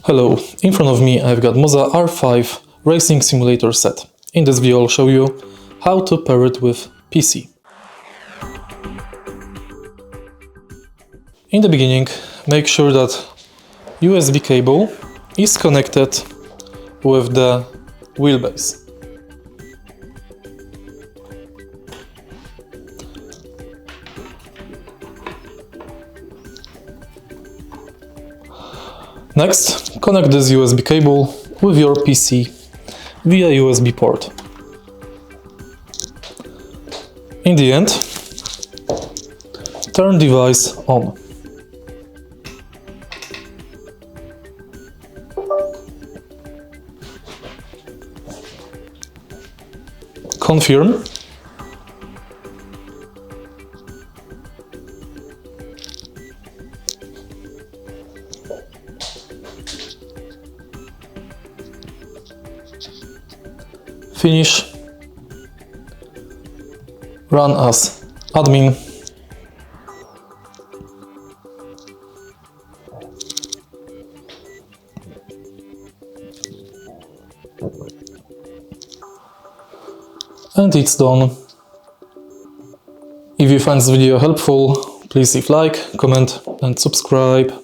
Hello, in front of me I've got MOZA R5 Racing Simulator set. In this video I'll show you how to pair it with PC. In the beginning, make sure that USB cable is connected with the wheelbase. Next, connect this USB cable with your PC via USB port. In the end, turn device on. Confirm. Finish. Run as admin. And it's done. If you find this video helpful, please leave like, comment and subscribe.